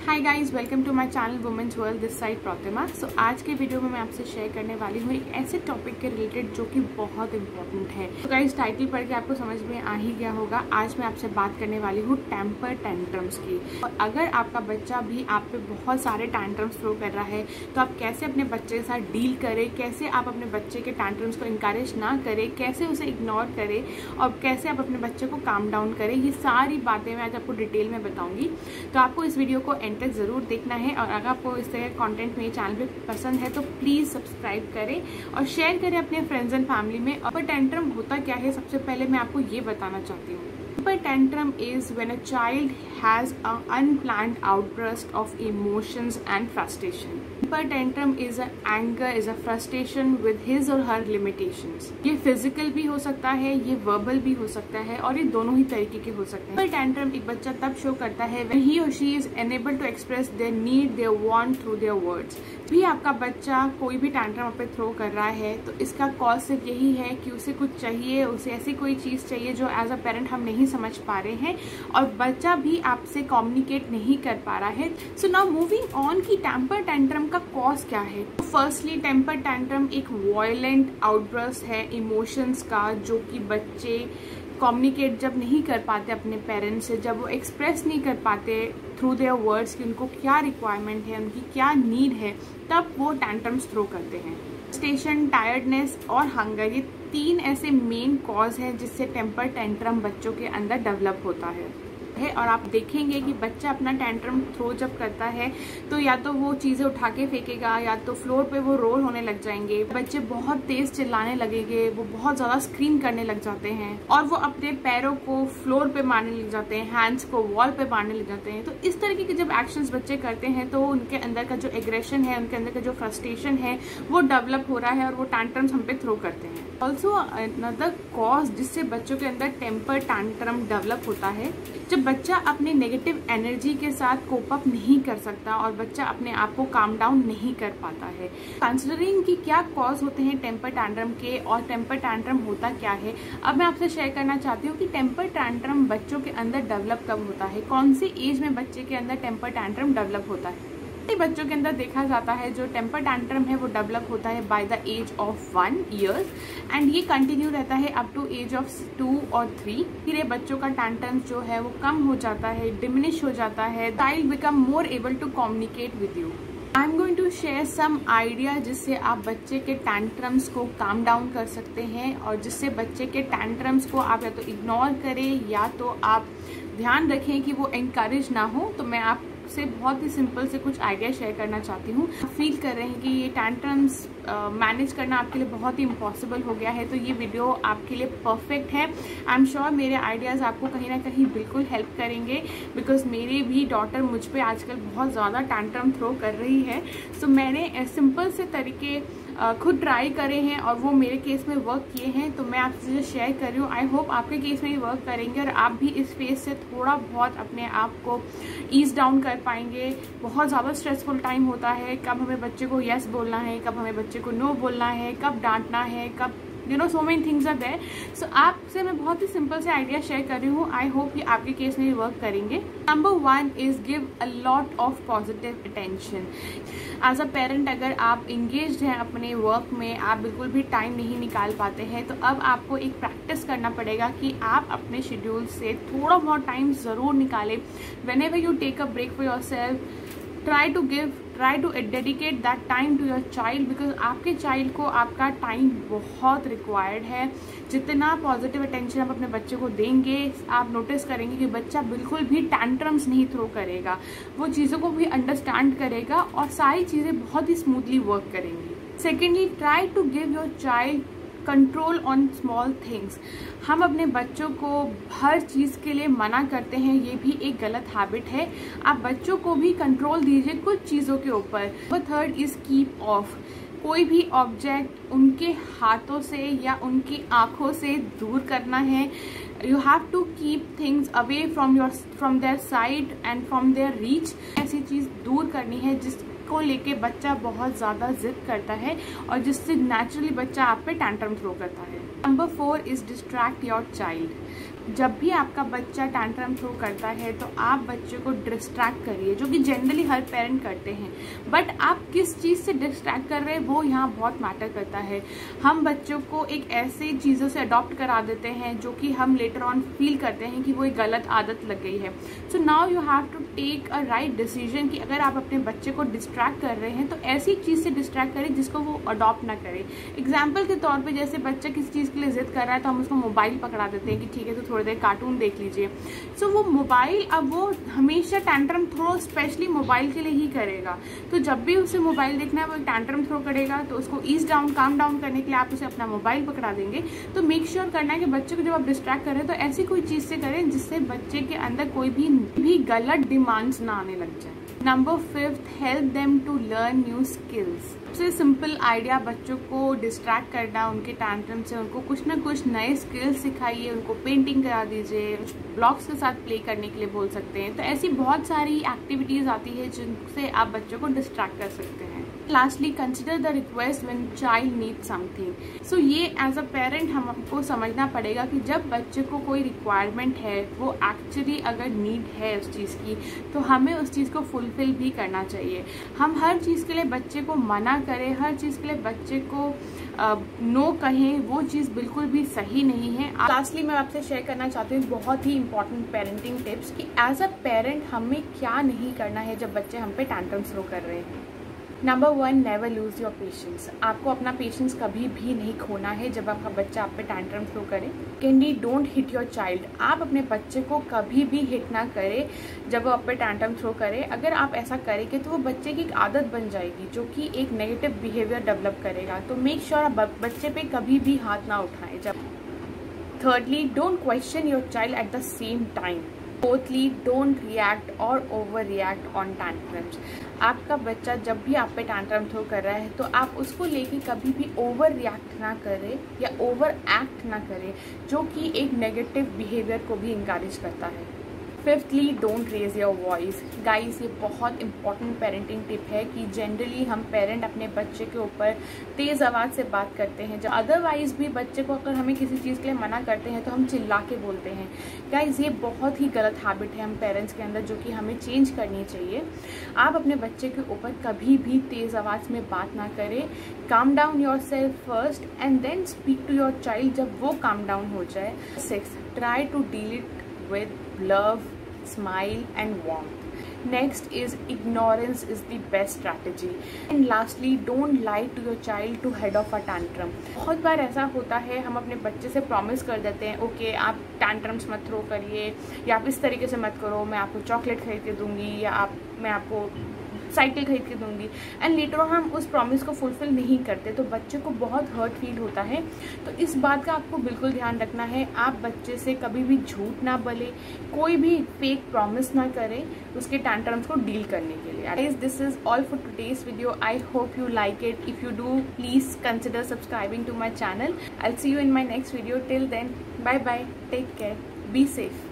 Hi guys, welcome to my channel women's world, this side Pratima. So आज के video में मैं आपसे शेयर करने वाली हूँ एक ऐसे टॉपिक के रिलेटेड जो कि बहुत इंपॉर्टेंट है। तो गाइस, टाइटल पढ़ के आपको समझ में आ ही गया होगा। आज मैं आपसे बात करने वाली हूँ टेम्पर टैंट्रम्स की। और अगर आपका बच्चा भी आप पे बहुत सारे टैंट्रम्स थ्रो कर रहा है तो आप कैसे अपने बच्चे के साथ डील करें, कैसे आप अपने बच्चे के टैंट्रम्स को इंकरेज ना करें, कैसे उसे इग्नोर करें और कैसे आप अपने बच्चे को काम डाउन करें, ये सारी बातें मैं आज आपको डिटेल में बताऊंगी। तो आपको इस वीडियो को एंड तक जरूर देखना है। और अगर आपको इस तरह का कंटेंट मेरे चैनल पे पसंद है तो प्लीज सब्सक्राइब करें और शेयर करें अपने फ्रेंड्स एंड फैमिली में। और टेंट्रम होता क्या है, सबसे पहले मैं आपको ये बताना चाहती हूँ। Temper tantrum is when a child has an unplanned outburst of emotions and frustration. Temper tantrum is an anger, is a frustration with his or her limitations. ये फिजिकल भी हो सकता है, ये वर्बल भी हो सकता है और ये दोनों ही तरीके के हो सकते हैं। Temper tantrum एक बच्चा तब शो करता है when he or she is unable to express their need, their want through their words. भी आपका बच्चा कोई भी टैंट्रम आप पे थ्रो कर रहा है तो इसका कॉज सिर्फ यही है कि उसे कुछ चाहिए, उसे ऐसी कोई चीज चाहिए जो एज अ पेरेंट हम नहीं समझ पा रहे हैं और बच्चा भी आपसे कम्युनिकेट नहीं कर पा रहा है। सो नाउ मूविंग ऑन कि टेम्पर टैंट्रम का कॉज क्या है। फर्स्टली, टेम्पर टैंट्रम एक वायलेंट आउटबर्स्ट है इमोशंस का, जो कि बच्चे कम्युनिकेट जब नहीं कर पाते अपने पेरेंट्स से, जब वो एक्सप्रेस नहीं कर पाते थ्रू देयर वर्ड्स कि उनको क्या रिक्वायरमेंट है, उनकी क्या नीड है, तब वो टैंट्रम्स थ्रो करते हैं। फ्रस्ट्रेशन, टायर्डनेस और हंगर, ये तीन ऐसे मेन कॉज हैं जिससे टेम्पर टैंट्रम बच्चों के अंदर डेवलप होता है। और आप देखेंगे कि बच्चा अपना टैंट्रम थ्रो जब करता है तो या तो वो चीजें उठा के फेंकेगा या तो फ्लोर पे वो रोल होने लग जाएंगे। बच्चे बहुत तेज चिल्लाने लगेंगे, वो बहुत ज्यादा स्क्रीम करने लग जाते हैं और वो अपने पैरों को फ्लोर पे मारने लग जाते हैं, हैंड्स को वॉल पे मारने लग जाते हैं। तो इस तरीके के जब एक्शंस बच्चे करते हैं तो उनके अंदर का जो एग्रेशन है, उनके अंदर का जो फ्रस्ट्रेशन है वो डेवलप हो रहा है और वो टैंट्रम्स हम पे थ्रो करते हैं। ऑल्सो अनदर कॉज जिससे बच्चों के अंदर टेम्पर टैंट्रम डेवलप होता है, जब बच्चा अपने नेगेटिव एनर्जी के साथ कोप अप नहीं कर सकता और बच्चा अपने आप को काम डाउन नहीं कर पाता है। कंसिडरिंग कि क्या कॉज होते हैं टेम्पर टैंट्रम के और टेम्पर टैंट्रम होता क्या है, अब मैं आपसे शेयर करना चाहती हूँ कि टेम्पर टैंट्रम बच्चों के अंदर डेवलप कब होता है, कौन सी एज में बच्चे के अंदर टेम्पर टैंट्रम डेवलप होता है। बच्चों के अंदर देखा जाता है जो टेम्पर टैंट्रम है वो डेवलप होता है by the age of 1 year and ये कंटिन्यू रहता है अप टू एज ऑफ 2 और 3। फिर बच्चों का टैंट्रम जो है वो कम हो जाता है, डिमिनिश हो जाता है, child become more able to communicate with you. I am going to share some idea जिससे आप बच्चे के टैंट्रम्स को काम डाउन कर सकते हैं और जिससे बच्चे के टैंट्रम्स को आप या तो इग्नोर करें या तो आप ध्यान रखें कि वो एनकरेज ना हो। तो मैं आपसे बहुत ही सिंपल से कुछ आइडिया शेयर करना चाहती हूँ। फील कर रहे हैं कि ये टैंट्रम्स मैनेज करना आपके लिए बहुत ही इम्पॉसिबल हो गया है तो ये वीडियो आपके लिए परफेक्ट है। आई एम श्योर मेरे आइडियाज़ आपको कहीं ना कहीं बिल्कुल हेल्प करेंगे, बिकॉज मेरी भी डॉटर मुझ पे आजकल बहुत ज़्यादा टैंट्रम थ्रो कर रही है। सो मैंने सिंपल से तरीके खुद ट्राई करे हैं और वो मेरे केस में वर्क किए हैं तो मैं आपसे जो शेयर कर रही हूँ, आई होप आपके केस में भी वर्क करेंगे और आप भी इस फेज से थोड़ा बहुत अपने आप को ईज डाउन कर पाएंगे। बहुत ज़्यादा स्ट्रेसफुल टाइम होता है, कब हमें बच्चे को यस बोलना है, कब हमें बच्चे को नो बोलना है, कब डांटना है, कब so many things are there. So आपसे मैं बहुत ही सिंपल से आइडिया शेयर कर रही हूँ, आई होप ये आपके केस में भी वर्क करेंगे। Number 1 is give a lot of positive attention. As a parent अगर आप इंगेज्ड हैं अपने वर्क में, आप बिल्कुल भी टाइम नहीं निकाल पाते हैं तो अब आपको एक प्रैक्टिस करना पड़ेगा कि आप अपने शेड्यूल से थोड़ा बहुत टाइम ज़रूर निकालें। Whenever you take a break for yourself, try to dedicate that time to your child, because आपके चाइल्ड को आपका टाइम बहुत रिक्वायर्ड है। जितना पॉजिटिव अटेंशन आप अपने बच्चे को देंगे, आप नोटिस करेंगे कि बच्चा बिल्कुल भी टैंट्रम्स नहीं थ्रो करेगा, वो चीज़ों को भी अंडरस्टैंड करेगा और सारी चीज़ें बहुत ही स्मूथली वर्क करेंगी। Secondly, try to give your child control on small things. हम अपने बच्चों को हर चीज़ के लिए मना करते हैं, ये भी एक गलत हैबिट है। आप बच्चों को भी कंट्रोल दीजिए कुछ चीज़ों के ऊपर। Number 3 is keep of. कोई भी ऑब्जेक्ट उनके हाथों से या उनकी आँखों से दूर करना है। You have to keep things away from their side and from their reach. ऐसी चीज़ दूर करनी है जिसको लेके बच्चा बहुत ज़्यादा जिद करता है और जिससे नेचुरली बच्चा आप पे टैंट्रम थ्रो करता है। Number 4 is distract your child. जब भी आपका बच्चा टैंट्रम थ्रो करता है तो आप बच्चे को डिस्ट्रैक्ट करिए, जो कि जनरली हर पेरेंट करते हैं, बट आप किस चीज़ से डिस्ट्रैक्ट कर रहे हैं वो यहाँ बहुत मैटर करता है। हम बच्चों को एक ऐसे चीज़ों से अडॉप्ट करा देते हैं जो कि हम लेटर ऑन फील करते हैं कि वो एक गलत आदत लग गई है। So now you have to take a right decision कि अगर आप अपने बच्चे को डिस्ट्रैक्ट कर रहे हैं तो ऐसी चीज़ से डिस्ट्रैक्ट करें जिसको वो अडॉप्ट ना करे। एग्जाम्पल के तौर पे जैसे बच्चा किसी चीज़ के लिए जिद कर रहा है तो हम उसको मोबाइल पकड़ा देते हैं कि ठीक है तो थोड़ी देर कार्टून देख लीजिए। सो वो मोबाइल, अब वो हमेशा टैंट्रम थ्रो स्पेशली मोबाइल के लिए ही करेगा। तो जब भी उसे मोबाइल देखना है वो टैंट्रम थ्रो करेगा, तो उसको ईज डाउन काम डाउन करने के लिए आप उसे अपना मोबाइल पकड़ा देंगे। तो मेक श्योर करना है कि बच्चे को जब आप डिस्ट्रैक्ट करें तो ऐसी कोई चीज़ से करें जिससे बच्चे के अंदर कोई भी गलत डिमांड्स ना आने लग जाए। Number 5, help them to learn new skills. सबसे सिंपल आइडिया, बच्चों को डिस्ट्रैक्ट करना उनके टैंट्रम से, उनको कुछ ना कुछ नए स्किल्स सिखाइए, उनको पेंटिंग करा दीजिए, ब्लॉक्स के साथ प्ले करने के लिए बोल सकते हैं। तो ऐसी बहुत सारी एक्टिविटीज़ आती है जिनसे आप बच्चों को डिस्ट्रैक्ट कर सकते हैं। Lastly, consider the request when child need something. So ये एज अ पेरेंट हमको समझना पड़ेगा कि जब बच्चे को कोई रिक्वायरमेंट है, वो एक्चुअली अगर नीड है उस चीज़ की, तो हमें उस चीज़ को फुलफिल भी करना चाहिए। हम हर चीज़ के लिए बच्चे को मना करें, हर चीज़ के लिए बच्चे को नो कहें, वो चीज़ बिल्कुल भी सही नहीं है। लास्टली मैं आपसे शेयर करना चाहती हूँ बहुत ही इंपॉर्टेंट पेरेंटिंग टिप्स कि एज अ पेरेंट हमें क्या नहीं करना है जब बच्चे हम पे टैंट्रम थ्रो कर रहे हैं। Number 1, never lose your patience. आपको अपना पेशेंस कभी भी नहीं खोना है जब आपका बच्चा आप पे टैंट्रम थ्रो करे। Candy, don't hit your child. आप अपने बच्चे को कभी भी हिट ना करें जब वो आप पे टैंट्रम थ्रो करे। अगर आप ऐसा करेंगे तो वो बच्चे की एक आदत बन जाएगी जो कि एक नेगेटिव बिहेवियर डेवलप करेगा। तो मेक श्योर आप बच्चे पे कभी भी हाथ ना उठाएं जब। Thirdly, don't question your child at the same time. Fourthly, don't react or overreact on tantrums. आपका बच्चा जब भी आप पे टैंट्रम थ्रो कर रहा है तो आप उसको लेके कभी भी ओवर रिएक्ट ना करें या ओवर एक्ट ना करें, जो कि एक नेगेटिव बिहेवियर को भी इंकरेज करता है। Fifthly, don't raise your voice. Guys, ये बहुत इंपॉर्टेंट पेरेंटिंग टिप है कि जनरली हम पेरेंट अपने बच्चे के ऊपर तेज़ आवाज़ से बात करते हैं। जब अदरवाइज भी बच्चे को अगर हमें किसी चीज़ के लिए मना करते हैं तो हम चिल्ला के बोलते हैं। गाइस, ये बहुत ही गलत हैबिट है हम पेरेंट्स के अंदर, जो कि हमें चेंज करनी चाहिए। आप अपने बच्चे के ऊपर कभी भी तेज़ आवाज़ में बात ना करें। Calm down yourself first and then speak to your child जब वो काम डाउन हो जाए। 6, try to deal it with love, smile and warmth. Next is ignorance is the best strategy. And lastly, don't lie to your child to head off a tantrum. बहुत बार ऐसा होता है, हम अपने बच्चे से प्रॉमिस कर देते हैं, ओके आप टैंट्रम्स मत थ्रो करिए, या आप इस तरीके से मत करो, मैं आपको चॉकलेट खरीद के दूंगी, या मैं आपको साइकिल खरीद के दूंगी, एंड लेटर हम उस प्रॉमिस को फुलफिल नहीं करते तो बच्चे को बहुत हर्ट फील होता है। तो इस बात का आपको बिल्कुल ध्यान रखना है, आप बच्चे से कभी भी झूठ ना बोले, कोई भी फेक प्रॉमिस ना करें उसके टैंट्रम्स को डील करने के लिए। Guys, this is all for today's video. I hope you like it. If you do, please consider subscribing to my channel. I will see you in my next video. Till then, bye bye, take care, be safe.